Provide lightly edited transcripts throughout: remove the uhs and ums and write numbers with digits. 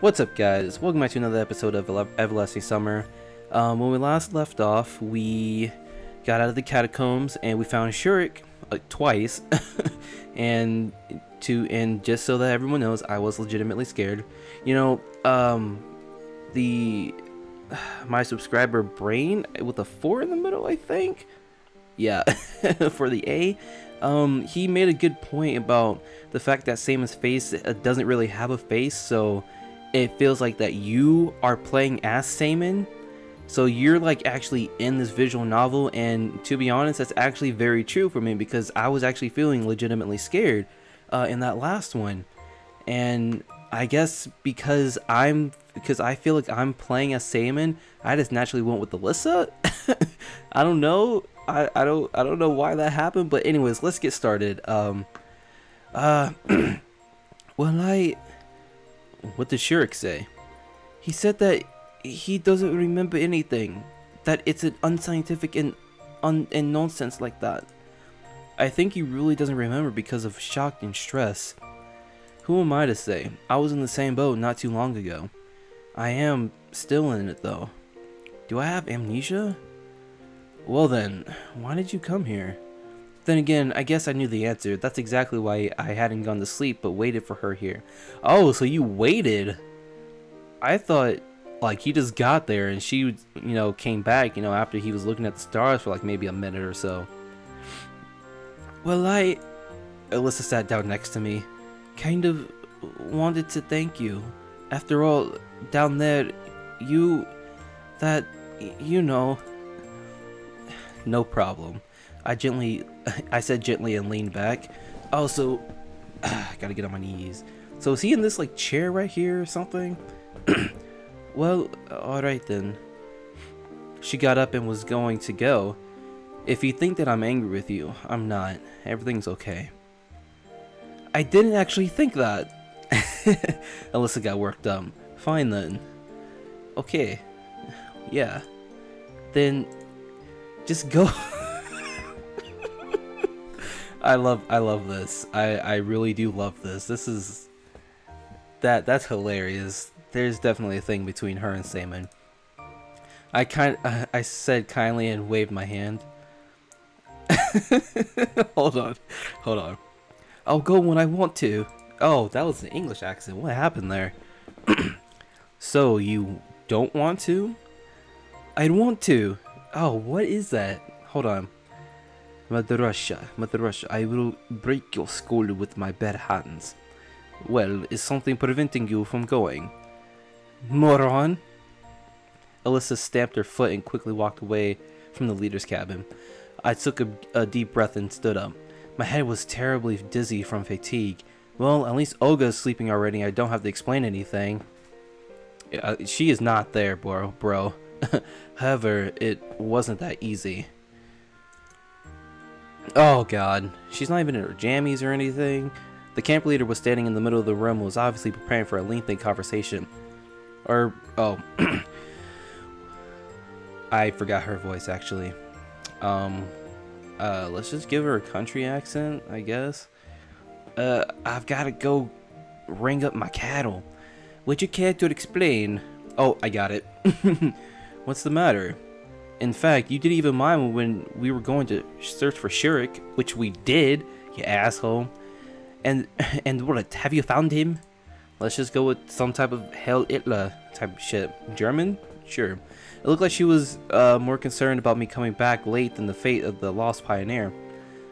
What's up, guys? Welcome back to another episode of Everlasting Summer. When we last left off, we got out of the catacombs and we found Shurik twice. and just so that everyone knows, I was legitimately scared. You know, my subscriber Brain with a 4 in the middle, I think. Yeah, for the A. He made a good point about the fact that Saman's face doesn't really have a face, so it feels like that you are playing as Saman, so you're like actually in this visual novel. And to be honest, that's actually very true for me, because I was actually feeling legitimately scared in that last one. And I guess because I feel like I'm playing as Saman, I just naturally went with Alyssa. I don't know. I don't know why that happened, but anyways, let's get started. What did Shurik say? He said that he doesn't remember anything, that it's an unscientific and nonsense like that. I think he really doesn't remember because of shock and stress. Who am I to say? I was in the same boat not too long ago. I am still in it though. Do I have amnesia? Well then, why did you come here? Then again, I guess I knew the answer. That's exactly why I hadn't gone to sleep but waited for her here. Oh, so you waited? I thought like he just got there and she, you know, came back, you know, after he was looking at the stars for like maybe a minute or so. Well, Alyssa sat down next to me. Kind of wanted to thank you. After all, down there, you know. No problem. I said gently and leaned back. Oh, so gotta get on my knees. So is he in this like chair right here or something? Well, alright then. She got up and was going to go. If you think that I'm angry with you, I'm not. Everything's okay. I didn't actually think that. Alyssa got worked up. Fine then. Okay. Yeah. Then just go. I love this. I really do love this. This is that's hilarious. There's definitely a thing between her and Saman. I said kindly and waved my hand. Hold on. I'll go when I want to. Oh, that was an English accent. What happened there? So you don't want to? I'd want to. Oh, what is that? Hold on. Madrasha, I will break your skull with my bare hands. Well, is something preventing you from going? Moron! Alyssa stamped her foot and quickly walked away from the leader's cabin. I took a deep breath and stood up. My head was terribly dizzy from fatigue. Well, at least Olga's sleeping already. I don't have to explain anything. She is not there, bro. However, it wasn't that easy. Oh god, she's not even in her jammies or anything. The camp leader was standing in the middle of the room and was obviously preparing for a lengthy conversation. I forgot her voice actually. Let's just give her a country accent, I guess. I've gotta go ring up my cattle. Would you care to explain? Oh, I got it. What's the matter? In fact, you didn't even mind when we were going to search for Shurik, which we did, you asshole. And what, have you found him? Let's just go with some type of Heil Hitler type of shit. German? Sure. It looked like she was more concerned about me coming back late than the fate of the lost pioneer.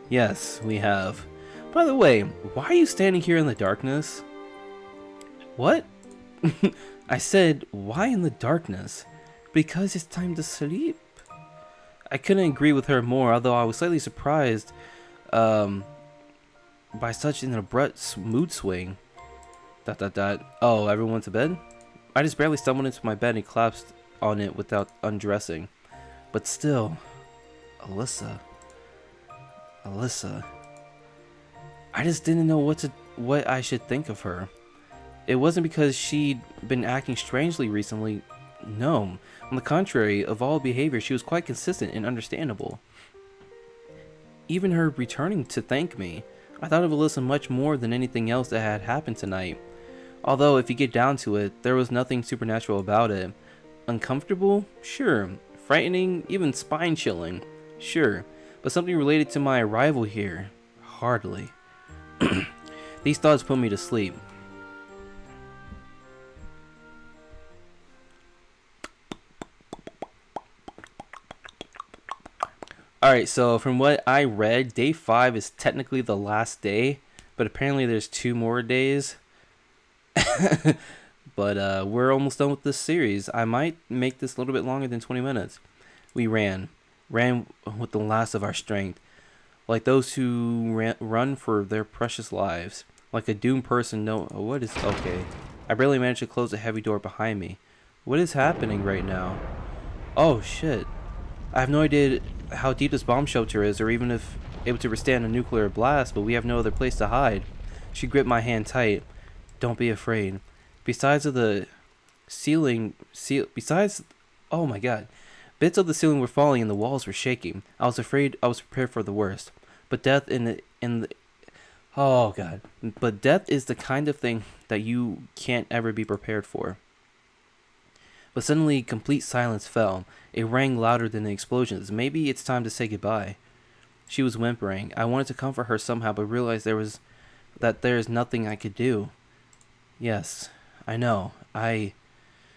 Yes, we have. By the way, why are you standing here in the darkness? What? I said, why in the darkness? Because it's time to sleep. I couldn't agree with her more, although I was slightly surprised by such an abrupt mood swing. ... Oh, everyone to bed? I just barely stumbled into my bed and collapsed on it without undressing. But still, Alyssa. I just didn't know what I should think of her. It wasn't because she'd been acting strangely recently. No, on the contrary, of all behavior, she was quite consistent and understandable. Even her returning to thank me, I thought of Alyssa much more than anything else that had happened tonight. Although, if you get down to it, there was nothing supernatural about it. Uncomfortable? Sure. Frightening? Even spine-chilling? Sure. But something related to my arrival here? Hardly. These thoughts put me to sleep. Alright, so from what I read, day 5 is technically the last day, but apparently there's 2 more days. But we're almost done with this series. I might make this a little bit longer than 20 minutes. We ran with the last of our strength, like those who run for their precious lives, like a doomed person. No, what is okay? I barely managed to close the heavy door behind me. What is happening right now? Oh shit! I have no idea how deep this bomb shelter is, or even if able to withstand a nuclear blast, but we have no other place to hide. She gripped my hand tight. Don't be afraid. Besides of the ceiling, oh my god, bits of the ceiling were falling and the walls were shaking. I was afraid. I was prepared for the worst, but death oh god, but death is the kind of thing that you can't ever be prepared for. But suddenly, complete silence fell. It rang louder than the explosions. Maybe it's time to say goodbye. She was whimpering. I wanted to comfort her somehow, but realized there is nothing I could do. Yes, I know. A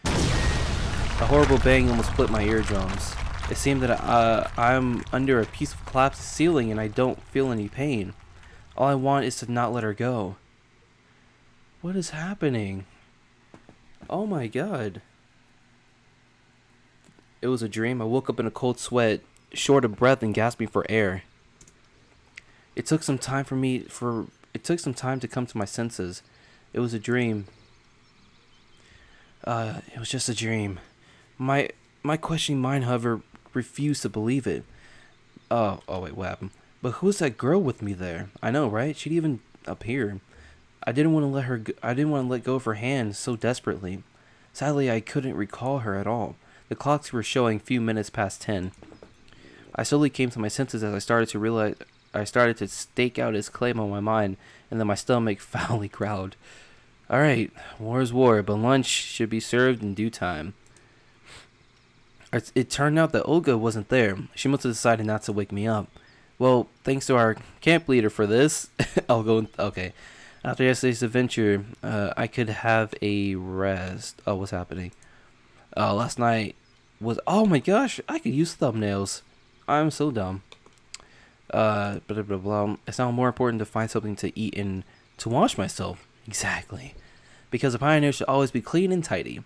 horrible bang almost split my eardrums. It seemed that I'm under a piece of collapsed ceiling and I don't feel any pain. All I want is to not let her go. What is happening? Oh my god. It was a dream. I woke up in a cold sweat, short of breath and gasping for air. It took some time to come to my senses. It was a dream. It was just a dream. My questioning mind, however, refused to believe it. Oh wait, what happened? But who's that girl with me there? I know, right? She'd even appear. I didn't want to let go of her hand so desperately. Sadly, I couldn't recall her at all. The clocks were showing few minutes past 10. I slowly came to my senses as I started to stake out his claim on my mind, and then my stomach foully growled. Alright, war is war, but lunch should be served in due time. It turned out that Olga wasn't there. She must have decided not to wake me up. Well, thanks to our camp leader for this. Okay. After yesterday's adventure, I could have a rest. Oh, what's happening? Last night was... Oh my gosh, I could use thumbnails. I'm so dumb. Blah, blah, blah. It's now more important to find something to eat and to wash myself. Exactly. Because a pioneer should always be clean and tidy.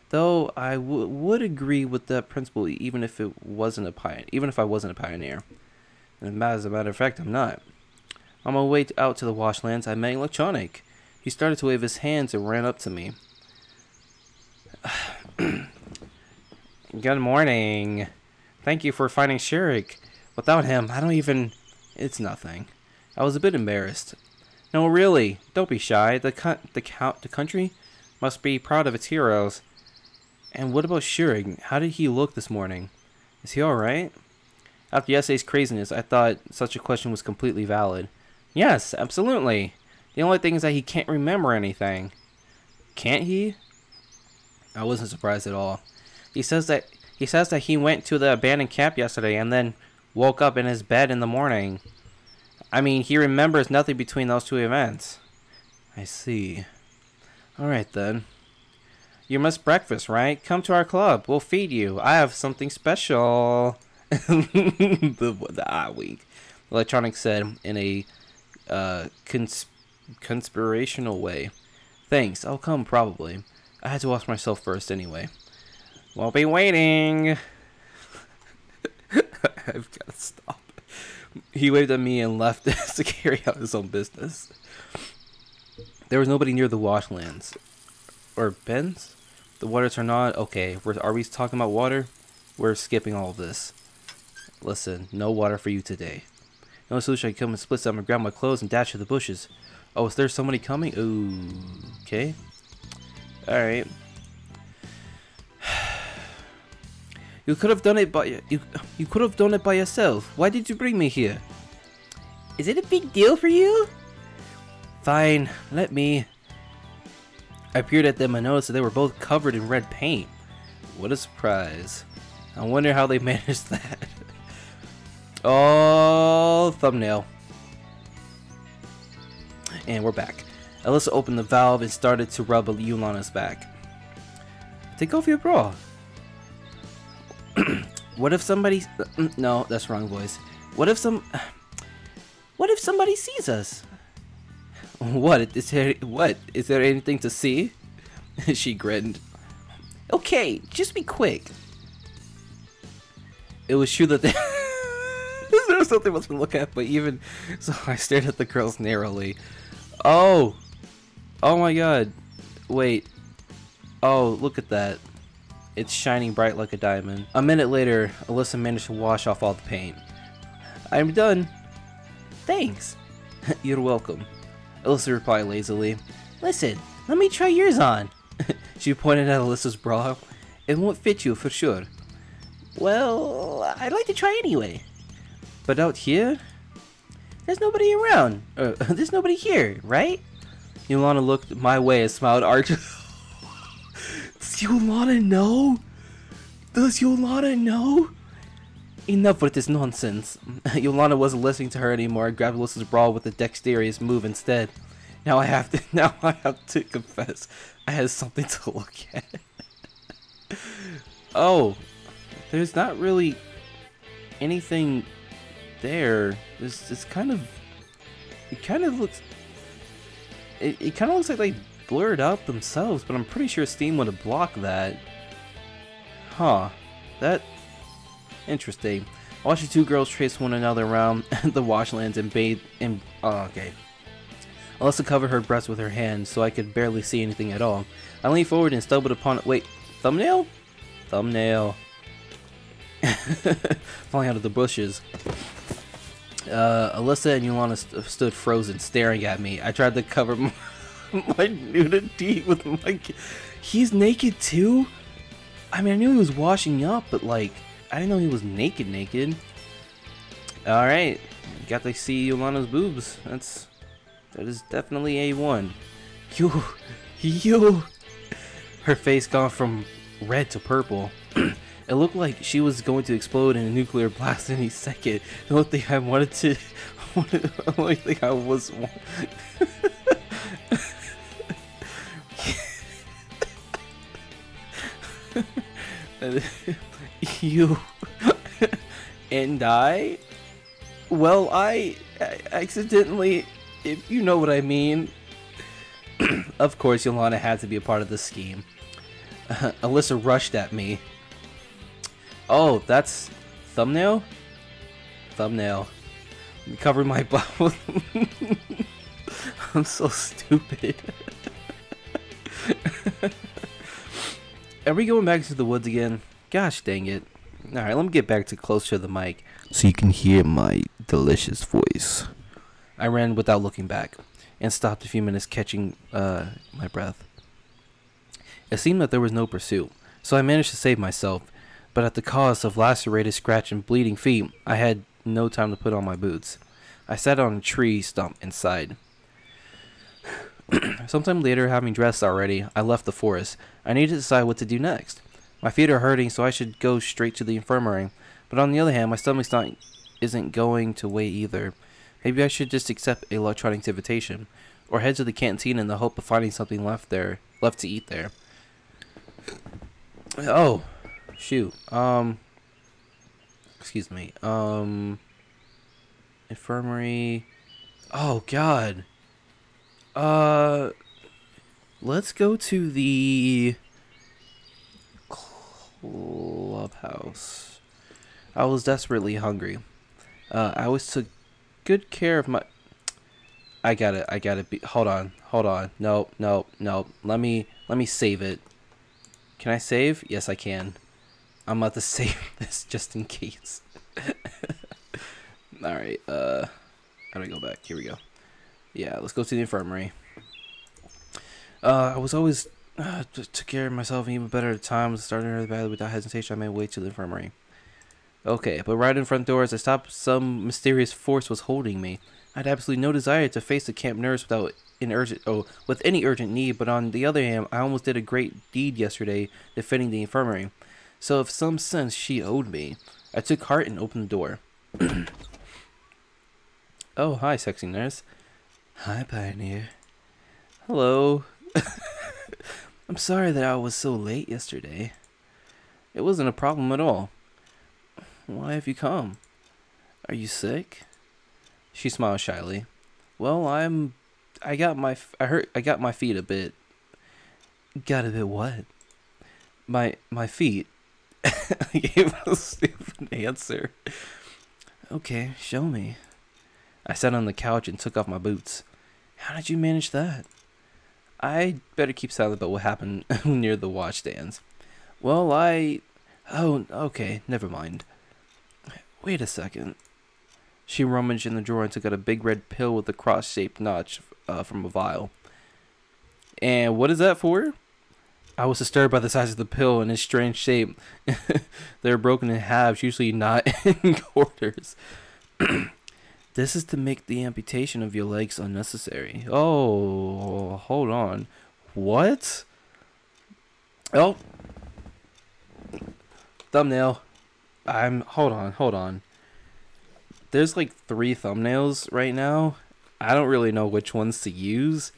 Though I would agree with that principle even if I wasn't a pioneer. And as a matter of fact, I'm not. On my way out to the washlands, I met Electronic. He started to wave his hands and ran up to me. Good morning. Thank you for finding Shirik. Without him, I don't even... It's nothing. I was a bit embarrassed. No, really, don't be shy. The country must be proud of its heroes. And what about Shirik? How did he look this morning? Is he alright? After yesterday's craziness, I thought such a question was completely valid. Yes, absolutely. The only thing is that he can't remember anything. Can't he? I wasn't surprised at all. He says that he went to the abandoned camp yesterday and then woke up in his bed in the morning. I mean, he remembers nothing between those two events. I see. Alright then. You must breakfast, right? Come to our club. We'll feed you. I have something special. the eye wink. Electronic said in a conspirational way. Thanks. I'll come probably. I had to wash myself first anyway. We'll be waiting. I've got to stop. He waved at me and left to carry out his own business. There was nobody near the washlands. Or bins? The water turned on. Okay, are we talking about water? We're skipping all of this. Listen, no water for you today. No solution. I come and split some and grab my clothes and dash to the bushes. Oh, is there somebody coming? Ooh, okay. Alright. You could have done it by you could have done it by yourself. Why did you bring me here? Is it a big deal for you? Fine, let me. I peered at them and noticed that they were both covered in red paint. What a surprise. I wonder how they managed that. Oh, thumbnail. And we're back. Alyssa opened the valve and started to rub Yolana's back. Take off your bra. What if somebody... No, that's wrong voice. What if somebody sees us? What? Is there anything to see? She grinned. Okay, just be quick. It was true that there was something else to look at, but even so, I stared at the girls narrowly. Oh my god. Wait. Oh, look at that. It's shining bright like a diamond. A minute later, Alyssa managed to wash off all the paint. I'm done. Thanks. You're welcome. Alyssa replied lazily. Listen, let me try yours on. She pointed at Alyssa's bra. It won't fit you for sure. Well, I'd like to try anyway. But out here? There's nobody around. There's nobody here, right? Yolana looked my way and smiled archly. Does Yolana know? Does Yolana know? Enough with this nonsense. Yolana wasn't listening to her anymore. I grabbed Alyssa's bra with a dexterous move instead. Now I have to confess, I had something to look at. Oh, there's not really anything there. It kind of looks like they blurred out themselves, but I'm pretty sure Steam would have blocked that. Huh. That interesting. I watched the two girls chase one another around the washlands and bathe in... Oh, okay. Alyssa covered her breast with her hand, so I could barely see anything at all. I leaned forward and stumbled upon... Wait, thumbnail? Thumbnail. Falling out of the bushes. Alyssa and Yolana stood frozen, staring at me. I tried to cover my nudity with my... He's naked too? I mean, I knew he was washing up, but like... I didn't know he was naked. Alright, got to see Yolana's boobs. That is definitely A1. You. Her face gone from red to purple. It looked like she was going to explode in a nuclear blast any second. The only thing I wanted to... The only thing I was... You and I? Well, I accidentally, if you know what I mean. Of course, Yolana had to be a part of the scheme. Alyssa rushed at me. Oh, that's thumbnail? Thumbnail. Cover my butt. I'm so stupid. Are we going back to the woods again? Gosh dang it. Alright, let me get back to closer to the mic so you can hear my delicious voice. I ran without looking back and stopped a few minutes catching my breath. It seemed that there was no pursuit, so I managed to save myself, but at the cost of lacerated, scratched, and bleeding feet. I had no time to put on my boots. I sat on a tree stump and sighed. Sometime later, having dressed already, I left the forest. I needed to decide what to do next. My feet are hurting, so I should go straight to the infirmary. But on the other hand, my stomach isn't going to weigh either. Maybe I should just accept electronic invitation, or head to the canteen in the hope of finding something left to eat there. Oh, shoot. Excuse me. Infirmary. Oh God. Let's go to the clubhouse. I was desperately hungry. I always took good care of my... I gotta be... Hold on. Nope. Let me save it. Can I save? Yes, I can. I'm about to save this just in case. Alright, how do I go back? Here we go. Yeah, let's go to the infirmary. I was always... took care of myself even better at times. Starting really badly without hesitation, I made way to the infirmary. Okay, but right in front door as I stopped, some mysterious force was holding me. I had absolutely no desire to face the camp nurse with any urgent need, but on the other hand, I almost did a great deed yesterday defending the infirmary. So, in some sense, she owed me. I took heart and opened the door. Oh, hi, sexy nurse. Hi, Pioneer. Hello. I'm sorry that I was so late yesterday. It wasn't a problem at all. Why have you come? Are you sick? She smiled shyly. Well, I got my feet a bit. Got a bit what? My feet. I gave a stupid answer. Okay, show me. I sat on the couch and took off my boots. How did you manage that? I better keep silent about what happened near the washstands. Well, oh, okay, never mind. Wait a second. She rummaged in the drawer and took out a big red pill with a cross-shaped notch from a vial. And what is that for? I was disturbed by the size of the pill and its strange shape. They're broken in halves, usually not in quarters. This is to make the amputation of your legs unnecessary. Oh, hold on. What? Oh. Thumbnail. Hold on. There's like 3 thumbnails right now. I don't really know which ones to use.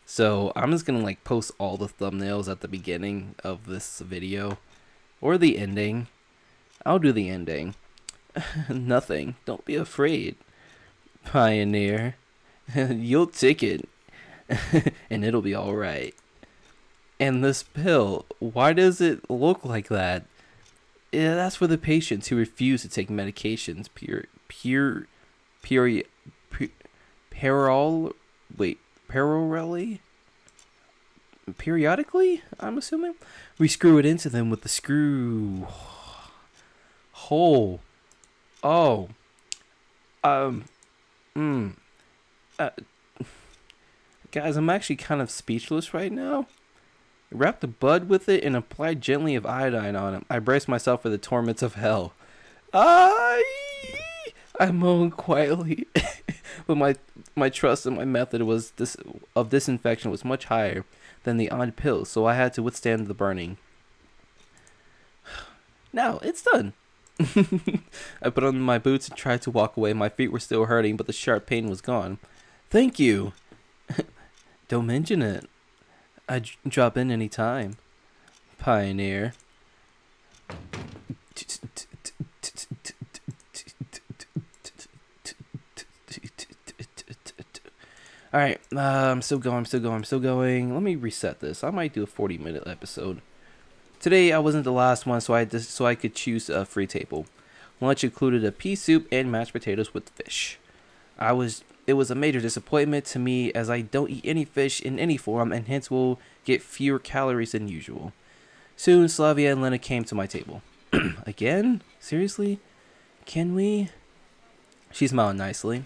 So I'm just gonna like post all the thumbnails at the beginning of this video. Or the ending. I'll do the ending. Nothing. Don't be afraid. Pioneer. You'll take it. And it'll be alright. And this pill, why does it look like that? Yeah, that's for the patients who refuse to take medications periodically, I'm assuming. We screw it into them with the screw hole. Oh. Guys, I'm actually kind of speechless right now. Wrap the bud with it and apply gently of iodine on him. I brace myself for the torments of hell. I moaned quietly, but my trust in my method of disinfection was much higher than the odd pill, so I had to withstand the burning. Now it's done. I put on my boots and tried to walk away. My feet were still hurting, but the sharp pain was gone. Thank you. Don't mention it. I'd drop in any time. Pioneer. Alright, I'm still going. Let me reset this. I might do a 40-minute episode. Today I wasn't the last one, so I could choose a free table. Lunch included a pea soup and mashed potatoes with fish. It was a major disappointment to me, as I don't eat any fish in any form and hence will get fewer calories than usual. Soon Slavia and Lena came to my table. Again? Seriously? Can we? She smiled nicely.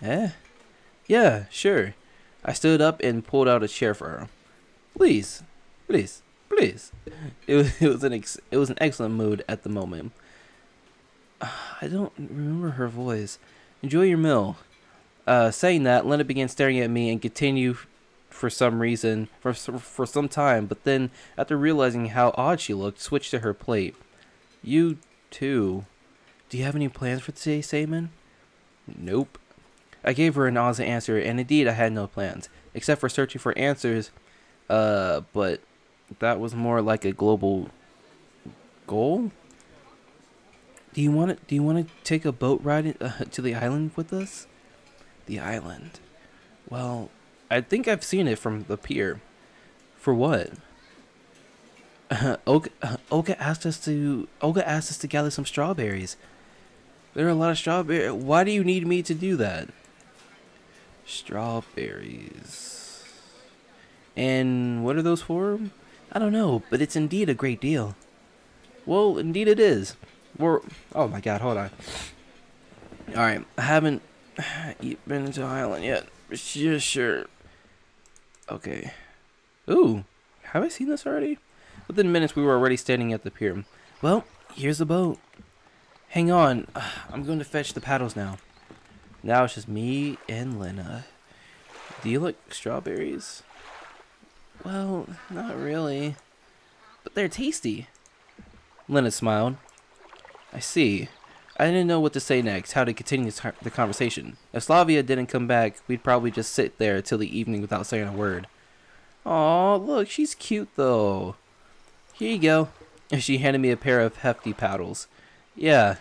Eh? Yeah, sure. I stood up and pulled out a chair for her. Please. It was an excellent mood at the moment. I don't remember her voice. Enjoy your meal. Saying that, Lena began staring at me and continued for some reason for some time, but then, after realizing how odd she looked, switched to her plate. You too. Do you have any plans for today, Simon? Nope. I gave her an honest answer, and indeed I had no plans, except for searching for answers, but that was more like a global goal. Do you want to take a boat ride to the island with us? The island. Well, I think I've seen it from the pier. For what? Olga asked us to gather some strawberries. There are a lot of strawberries. Why do you need me to do that? Strawberries. And what are those for? I don't know, but it's indeed a great deal. Well, indeed it is. Oh my god, hold on. Alright, I haven't been to Island yet. Yeah, sure. Okay. Ooh, have I seen this already? Within minutes, we were already standing at the pier. Well, here's the boat. Hang on, I'm going to fetch the paddles now. Now it's just me and Lena. Do you like strawberries? Well, not really. But they're tasty. Lena smiled. I see. I didn't know what to say next, how to continue the conversation. If Slavia didn't come back, we'd probably just sit there till the evening without saying a word. Aw, look, she's cute though. Here you go. And she handed me a pair of hefty paddles. Yeah,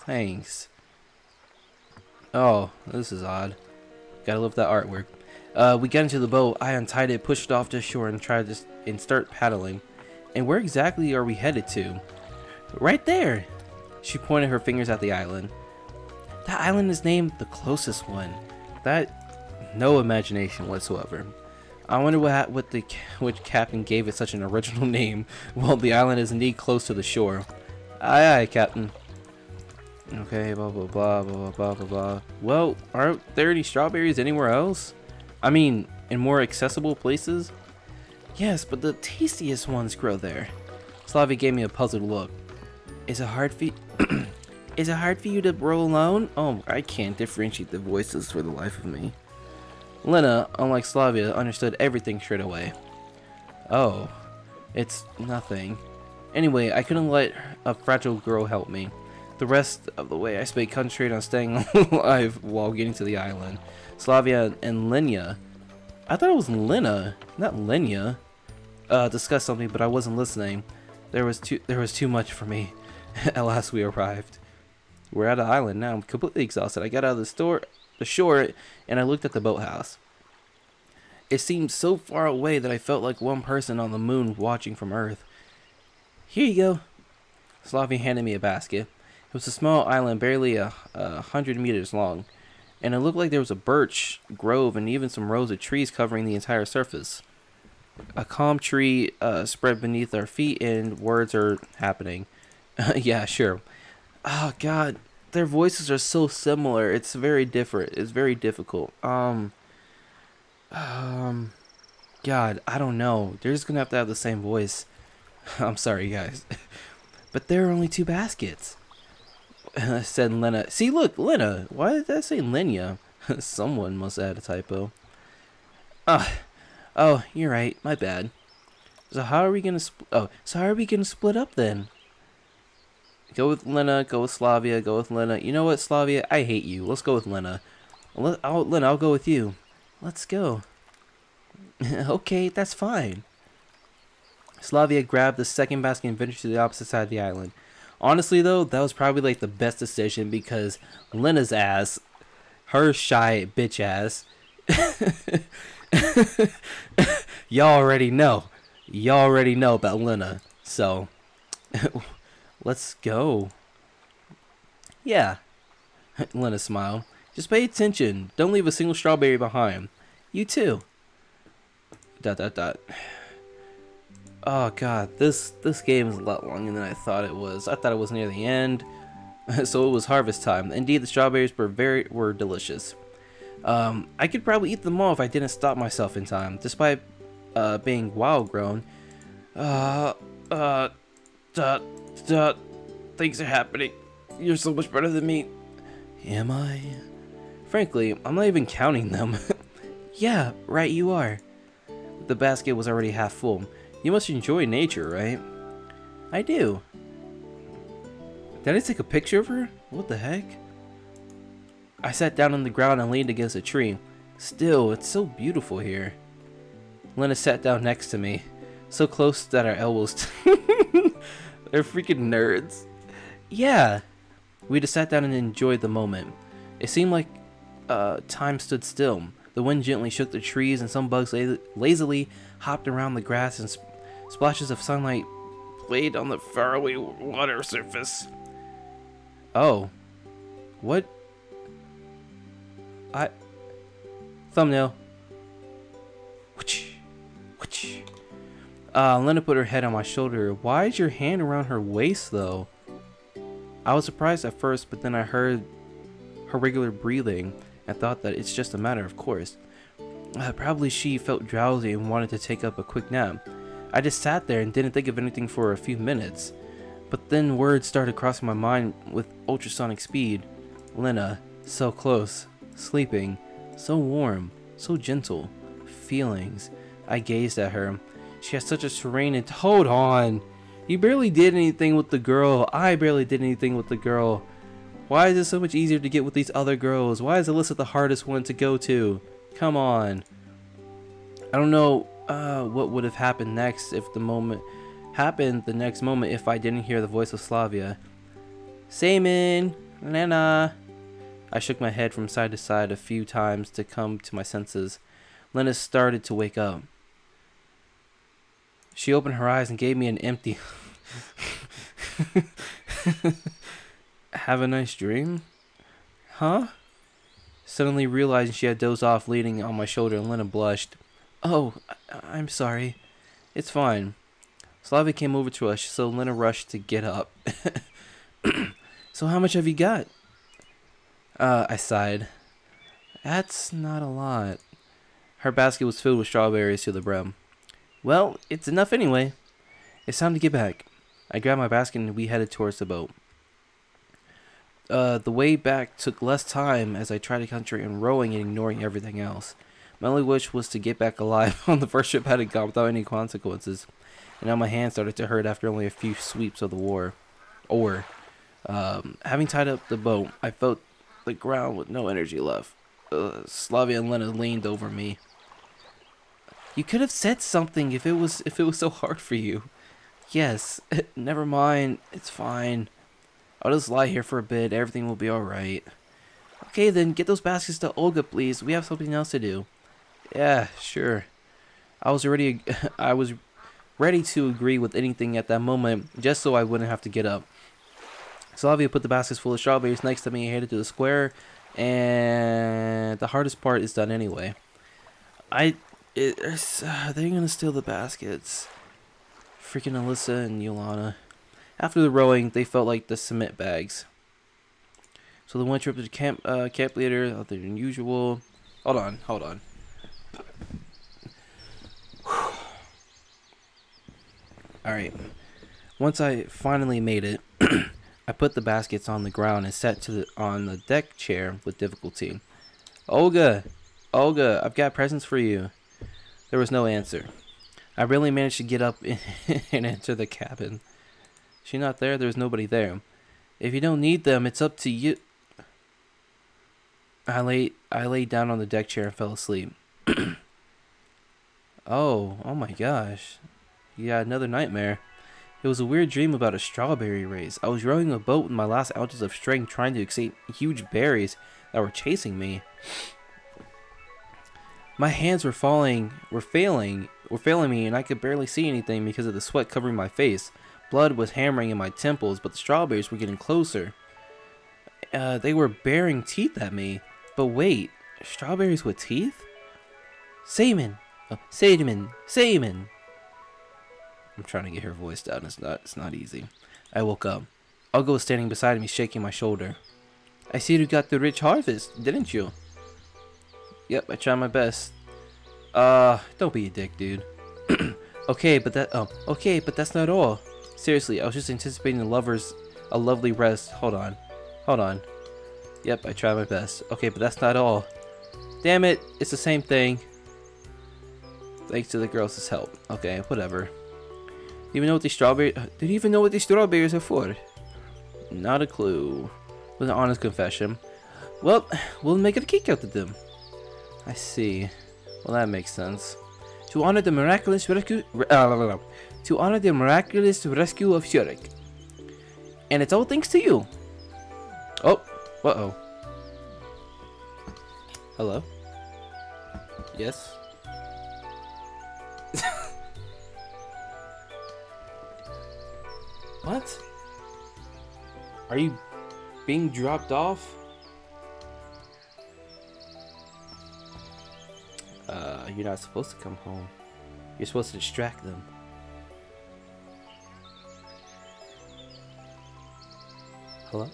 thanks. Oh, this is odd. Gotta love that artwork. We got into the boat. I untied it, pushed it off to shore, and tried to start paddling. And where exactly are we headed to? Right there. She pointed her fingers at the island. That island is named the closest one. No imagination whatsoever. I wonder which captain gave it such an original name. Well, the island is indeed close to the shore. Aye, aye, Captain. Okay, blah, blah, blah, blah, blah, blah, blah. Well, aren't there any strawberries anywhere else? I mean, in more accessible places? Yes, but the tastiest ones grow there. Slavia gave me a puzzled look. Is it hard for you? Is it hard for you to roll alone? Oh, I can't differentiate the voices for the life of me. Lena, unlike Slavia, understood everything straight away. Oh, it's nothing. Anyway, I couldn't let a fragile girl help me. The rest of the way, I concentrated on staying alive while getting to the island. Slavia and Lenya, I thought it was Lena, not Lenya, discussed something, but I wasn't listening. There was too much for me. At last, we arrived. We're at the island now. I'm completely exhausted. I got out of the shore, and I looked at the boathouse. It seemed so far away that I felt like one person on the moon watching from Earth. Here you go. Slavia handed me a basket. It was a small island, barely 100 meters long, and it looked like there was a birch grove and even some rows of trees covering the entire surface. A calm tree spread beneath our feet, and words are happening. Yeah, sure. Oh God, their voices are so similar. It's very different. It's very difficult. God, I don't know. They're just gonna have the same voice. I'm sorry, guys, but there are only 2 baskets. Said Lena. See, look, Lena. Why did that say Lenya? Someone must have had a typo. Oh, you're right. My bad. So how are we gonna? Split up then? Go with Lena. Go with Slavia. Go with Lena. You know what, Slavia? I hate you. Let's go with Lena. Lena, I'll go with you. Let's go. Okay, that's fine. Slavia grabbed the second basket and ventured to the opposite side of the island. Honestly, though, that was probably like the best decision because Lena's ass, her shy bitch ass, y'all already know. Y'all already know about Lena. So, let's go. Yeah. Lena smiled. Just pay attention. Don't leave a single strawberry behind. You too. ... Oh God, this game is a lot longer than I thought it was. I thought it was near the end, so it was harvest time. Indeed, the strawberries were delicious. I could probably eat them all if I didn't stop myself in time, despite being wild grown. Things are happening. You're so much better than me. Am I? Frankly, I'm not even counting them. Yeah, right you are. The basket was already half full. You must enjoy nature, right? I do. Did I take a picture of her? What the heck? I sat down on the ground and leaned against a tree. Still, it's so beautiful here. Lena sat down next to me. So close that our elbows... They're freaking nerds. Yeah. We just sat down and enjoyed the moment. It seemed like time stood still. The wind gently shook the trees and some bugs lazily hopped around the grass and splashes of sunlight played on the faraway water surface. Oh. What? Thumbnail. Lena put her head on my shoulder. Why is your hand around her waist, though? I was surprised at first, but then I heard her regular breathing and thought that it's just a matter of course. Probably she felt drowsy and wanted to take up a quick nap. I just sat there and didn't think of anything for a few minutes. But then words started crossing my mind with ultrasonic speed. Lena, so close, sleeping, so warm, so gentle. Feelings. I gazed at her. She has such a serene and— Hold on! You barely did anything with the girl. I barely did anything with the girl. Why is it so much easier to get with these other girls? Why is Alyssa the hardest one to go to? Come on. I don't know what would have happened next if the next moment if I didn't hear the voice of Slavia. Seaman! Lena! I shook my head from side to side a few times to come to my senses. Lena started to wake up. She opened her eyes and gave me an empty... Have a nice dream? Huh? Suddenly realizing she had dozed off, leaning on my shoulder, and Lena blushed. Oh, I'm sorry. It's fine. Slavia came over to us, so Lena rushed to get up. So how much have you got? I sighed. That's not a lot. Her basket was filled with strawberries to the brim. Well, it's enough anyway. It's time to get back. I grabbed my basket and we headed towards the boat. The way back took less time as I tried to concentrate on rowing and ignoring everything else. My only wish was to get back alive on the first trip I had gone without any consequences. And now my hands started to hurt after only a few sweeps of the oar. Having tied up the boat, I felt the ground with no energy left. Slavia and Lena leaned over me. You could have said something if it was so hard for you. Yes, never mind. It's fine. I'll just lie here for a bit. Everything will be alright. Okay, then get those baskets to Olga, please. We have something else to do. Yeah, sure. I was ready to agree with anything at that moment, just so I wouldn't have to get up. Slavia put the baskets full of strawberries next to me and headed to the square, and the hardest part is done anyway. They're gonna steal the baskets. Freaking Alyssa and Yolana. After the rowing, they felt like the cement bags. So the one trip to the camp leader, other than usual. Hold on. Alright. Once I finally made it, I put the baskets on the ground and sat on the deck chair with difficulty. Olga, I've got presents for you. There was no answer. I barely managed to get up and enter the cabin. She not there? There's nobody there. If you don't need them, it's up to you. I laid down on the deck chair and fell asleep. Oh my gosh. Yeah, another nightmare. It was a weird dream about a strawberry race. I was rowing a boat with my last ounces of strength trying to escape huge berries that were chasing me. My hands were failing me, and I could barely see anything because of the sweat covering my face. Blood was hammering in my temples, but the strawberries were getting closer. They were baring teeth at me. But wait, strawberries with teeth? Seaman! Oh, Seaman! I'm trying to get her voice down. It's not easy. I woke up. Olga was standing beside me, shaking my shoulder. I see you got the rich harvest, didn't you? Yep, I tried my best. Don't be a dick, dude. Okay, but that's not all. Seriously, I was just anticipating a lovely rest. Hold on. Yep, I tried my best. Okay, but that's not all. Damn it, it's the same thing. Thanks to the girls' help. Okay, whatever. Do you even know what these strawberries? Did you even know what these strawberries are for? Not a clue. It was an honest confession. Well, we'll make a cake out of them. I see. Well, that makes sense. To honor the miraculous rescue. To honor the miraculous rescue of Shurik. And it's all thanks to you. Oh. Uh-oh. Hello? Yes? What? Are you being dropped off? You're not supposed to come home. You're supposed to distract them. Hello?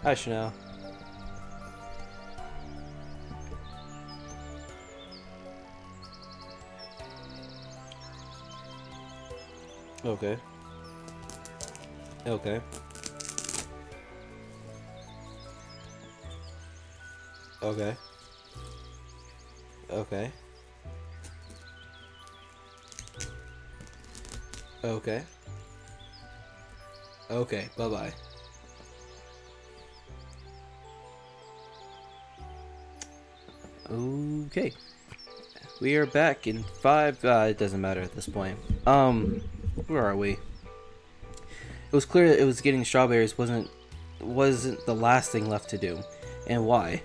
Hi, Chanel. Okay. Okay. Okay. Okay. Okay. Okay, bye-bye. Okay. We are back in 5, it doesn't matter at this point. Where are we? It was clear that it was getting strawberries wasn't the last thing left to do. And why?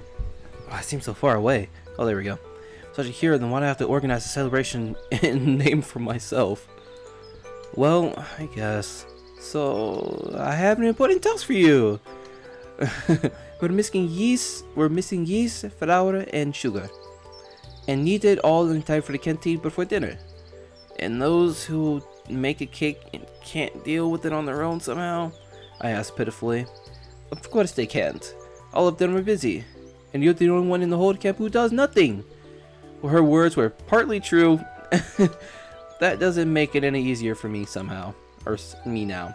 Oh, I seem so far away. Oh, there we go. So I should hear them. Why do I have to organize a celebration and name for myself? Well, I guess. So I have an important task for you. We're missing yeast, flour, and sugar, and need it all in time for the canteen before dinner. And those who make a cake and can't deal with it on their own somehow, I asked pitifully. Of course they can't. All of them are busy, and you're the only one in the whole camp who does nothing. Well, her words were partly true. That doesn't make it any easier for me somehow, or me now.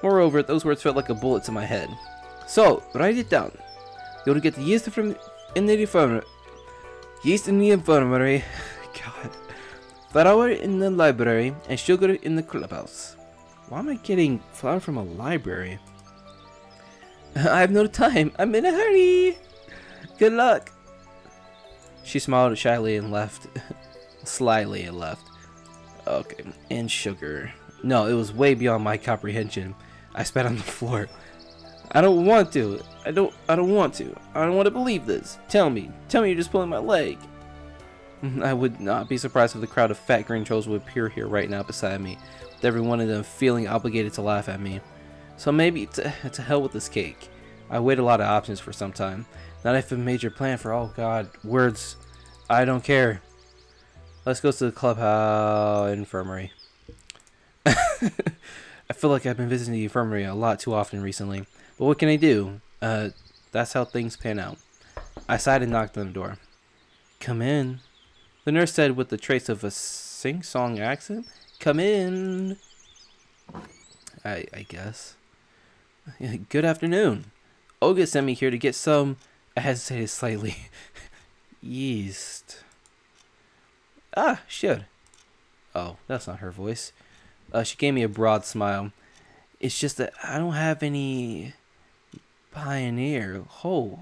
Moreover, those words felt like a bullet to my head. So, write it down. You'll get the yeast from in the infirmary. Yeast in the infirmary. God. Flour in the library and sugar in the clubhouse. Why am I getting flour from a library? I have no time. I'm in a hurry. Good luck. She smiled shyly and left. Slyly and left. Okay, and sugar. No, it was way beyond my comprehension. I spat on the floor. I don't want to. I don't want to. I don't want to believe this. Tell me you're just pulling my leg. I would not be surprised if the crowd of fat green trolls would appear here right now beside me, with every one of them feeling obligated to laugh at me. So maybe to hell with this cake. I weighed a lot of options for some time. Not if a major plan for, oh god, words. I don't care. Let's go to the clubhouse infirmary. I feel like I've been visiting the infirmary a lot too often recently. But what can I do? That's how things pan out. I sighed and knocked on the door. Come in. The nurse said with the trace of a sing-song accent. Come in. I guess. Good afternoon. Olga sent me here to get some, I hesitated slightly, yeast. Ah, sure. Oh, that's not her voice. She gave me a broad smile. It's just that I don't have any pioneer. Hold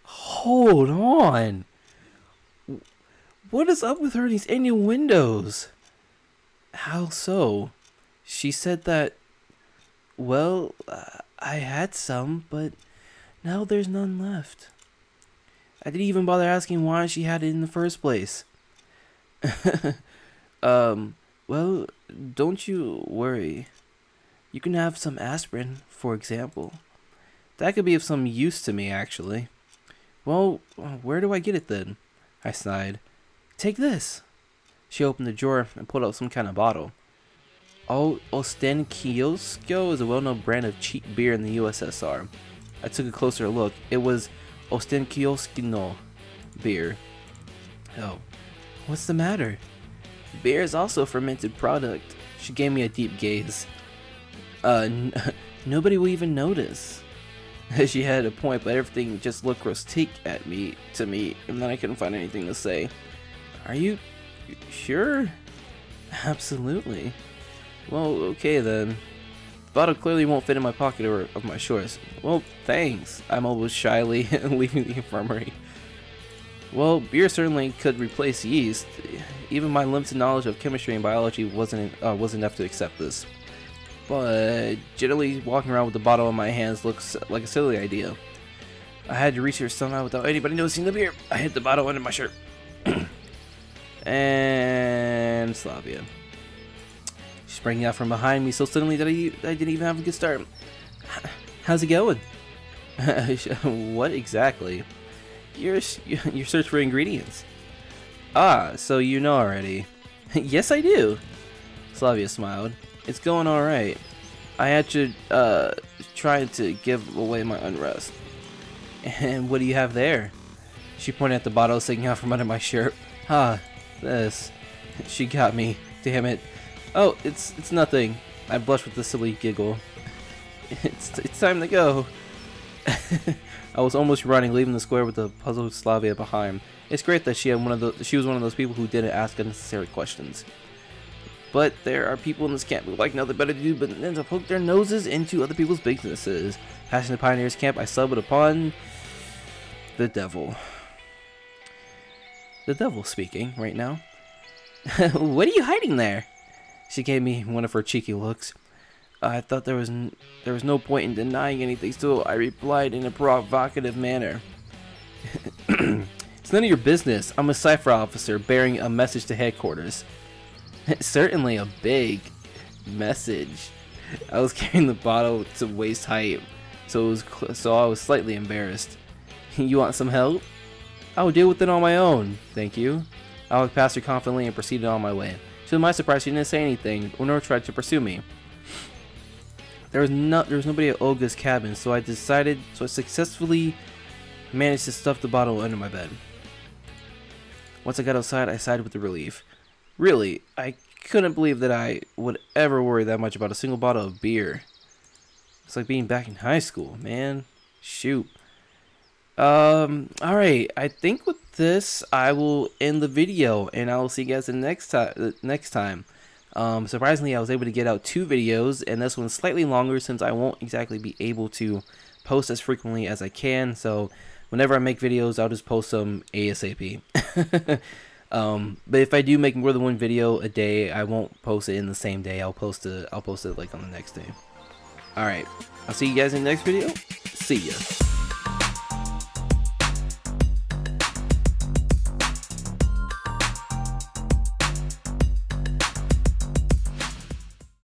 on. What is up with her and these innuendos? How so? She said that, well, I had some, but now there's none left. I didn't even bother asking why she had it in the first place. Well, don't you worry. You can have some aspirin, for example. That could be of some use to me, actually. Well, where do I get it then? I sighed. Take this. She opened the drawer and pulled out some kind of bottle. Ostenkiosco is a well-known brand of cheap beer in the USSR. I took a closer look. It was Ostenkioskino beer. Oh, what's the matter? Beer is also a fermented product. She gave me a deep gaze. Nobody will even notice. She had a point, but everything just looked grotesque to me, and then I couldn't find anything to say. Are you sure? Absolutely. Well, okay then. The bottle clearly won't fit in my pocket or of my shorts. Well, thanks. I mumbled shyly, leaving the infirmary. Well, beer certainly could replace yeast. Even my limited knowledge of chemistry and biology wasn't enough to accept this. But generally, walking around with the bottle in my hands looks like a silly idea. I had to reach here somehow without anybody noticing the beer. I hid the bottle under my shirt. And Slavia. She sprang out from behind me so suddenly that I didn't even have a good start. How's it going? What exactly? Your search for ingredients. Ah, so you know already. Yes, I do. Slavia smiled. It's going alright. I had to, try to give away my unrest. And what do you have there? She pointed at the bottle sticking out from under my shirt. Ah, this. She got me. Damn it. Oh, it's nothing. I blush with a silly giggle. It's time to go. I was almost running, leaving the square with the puzzled Slavia behind. It's great that she was one of those people who didn't ask unnecessary questions. But there are people in this camp who like nothing better to do but than to poke their noses into other people's businesses. Passing the Pioneers camp, I stumbled upon the devil. The devil speaking right now. What are you hiding there? She gave me one of her cheeky looks. I thought there was no point in denying anything, so I replied in a provocative manner. It's none of your business. I'm a cipher officer bearing a message to headquarters. Certainly a big message. I was carrying the bottle to waist height, so I was slightly embarrassed. You want some help? I will deal with it on my own, thank you. I walked past her confidently and proceeded on my way. To my surprise, she didn't say anything or nor tried to pursue me. There was nobody at Olga's cabin, so I successfully managed to stuff the bottle under my bed. Once I got outside, I sighed with relief. Really, I couldn't believe that I would ever worry that much about a single bottle of beer. It's like being back in high school, man. Shoot. Alright, I think with this, I will end the video, and I will see you guys next time. Surprisingly, I was able to get out 2 videos, and this one's slightly longer since I won't exactly be able to post as frequently as I can, so whenever I make videos, I'll just post them ASAP. But if I do make more than 1 video a day, I won't post it in the same day. I'll post it like on the next day. Alright, I'll see you guys in the next video. See ya.